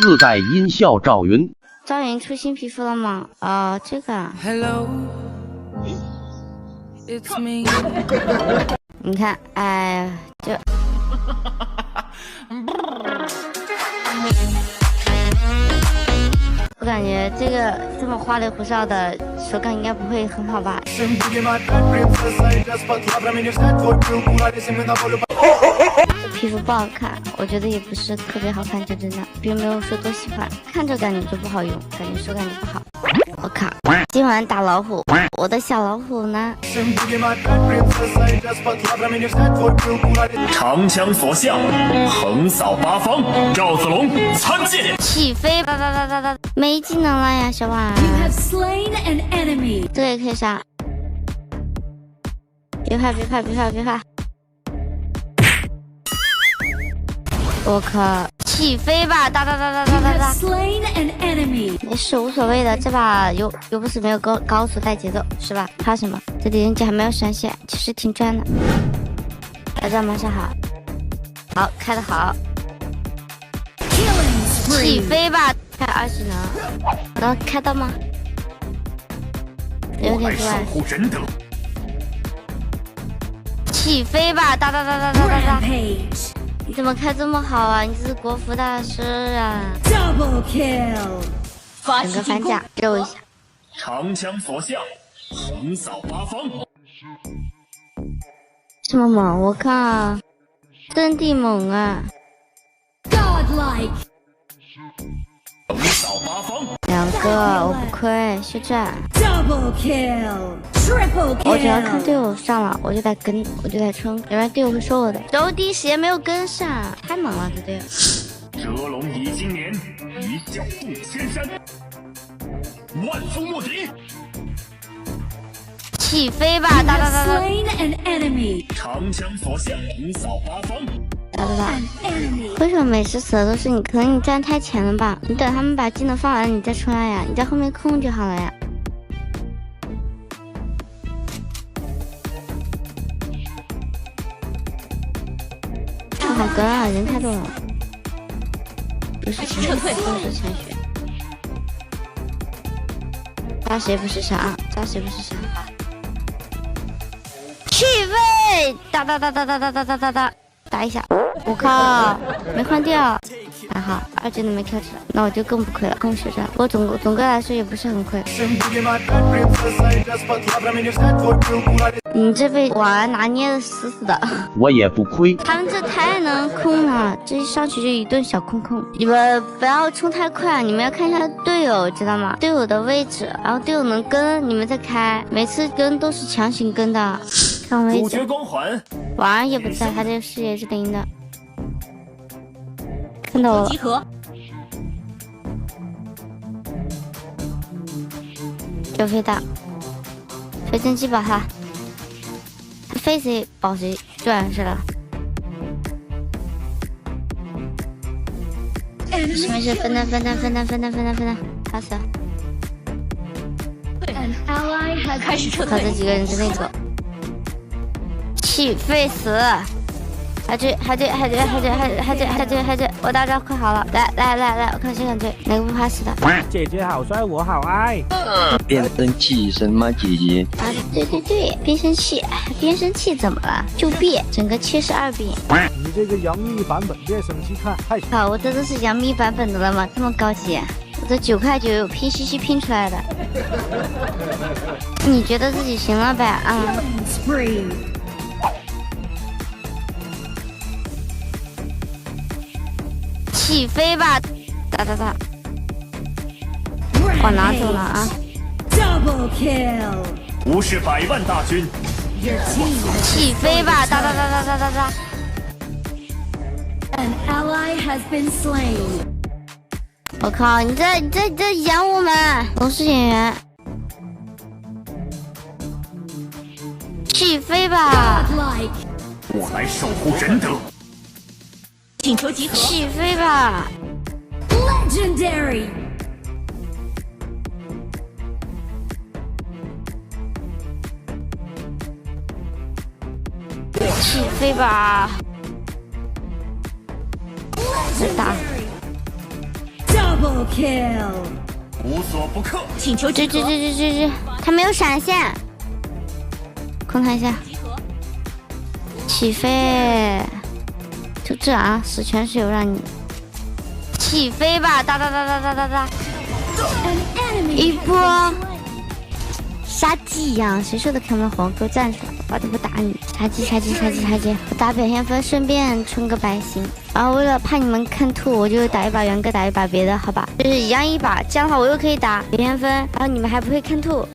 自带音效赵云。赵云出新皮肤了吗？哦，这个啊。Hello, it's me. 你看，哎，就。我感觉这个这么花里胡哨的手感应该不会很好吧？皮肤不好看，我觉得也不是特别好看，就真的，并没有说多喜欢，看着感觉就不好用，感觉手感就不好。我靠，今晚打老虎，我的小老虎呢？长枪所向，横扫八方。赵子龙参见。起飞吧吧吧吧吧！没技能了呀，小婉。这个也可以杀。别怕别怕别怕别怕！我靠！起飞吧，哒哒哒哒哒哒哒！没事，无所谓的，这把又不是没有高速带节奏，是吧？怕什么？这里人家还没有闪现，其实挺赚的。大家马上好，好开得好，起飞吧！开2技能，能开到吗？有点多。守护仁德。起飞吧！哒哒哒哒哒哒哒！你怎么开这么好啊？你这是国服大师啊 ！Double kill， 整个反甲肉一下。长枪所向，横扫八方。这么猛，我靠，真地猛啊 ！Godlike， 横扫八方。2个，我不亏，血赚。Double kill，Triple kill。我只要看队友上了，我就得跟，我就得冲，要不然队友会收我的。柔第时间没有跟上，太猛了，这队友。折龙已经年，一笑动千山。万夫莫敌。起飞吧！哒哒哒哒！长枪所向，横扫八方。哒哒哒！为什么每次死的都是你？可能你站太前了吧？你等他们把技能放完，你再出来呀！你在后面控就好了呀。好跟啊，人太多了。不是钱，不是钱血。扎谁不是啥？扎谁不是啥？起飞！哒哒哒哒哒哒哒哒哒哒，打一下。我靠，没换掉。还好，2技能没 Q 出来，那我就更不亏了，更血赚。不过总个来说也不是很亏。你这被我拿捏的死死的，我也不亏。他们这太能控了，这一上去就一顿小控控。你们不要冲太快，你们要看一下队友，知道吗？队友的位置，然后队友能跟，你们再开。每次跟都是强行跟的，看位置。主角光环，婉儿也不在，他这个视野是零的。看到我了。集合。有飞大，飞真机保他，飞谁保谁，就完事了。没事，分担，他死了。开始撤靠这几个人之内走，起飞死。还追，我大招快好了，来，我看谁敢追，哪个不怕死的？姐姐好帅，我好爱。变声器什么姐姐？啊，对，变声器怎么了？就变，整个72变。你这个杨幂版本变声器看太好，我这都是杨幂版本的了吗？这么高级？我这9块9拼夕夕拼出来的。你觉得自己行了呗？啊。起飞吧！哒哒哒！我拿走了啊！ Double kill， 无视100万大军。起飞吧！哒哒哒哒哒哒哒！ An ally has been slain。我靠！你在演我们，都是演员。起飞吧！我来守护仁德。请求集合。起飞吧 ！Legendary。起飞吧！再打。Double kill. 无所不克。请求集合。他没有闪现，控他一下，起飞，就这啊，死全是有让你起飞吧，哒， An enemy 一 has 波 been slain. 杀鸡一样，谁说的看不红？给我站出来，我都不打你！杀鸡！我打表现分，顺便冲个白星。然后为了怕你们看吐，我就打一把元歌，打一把别的，好吧？就是一样一把，这样的话我又可以打表现分，然后你们还不会看吐。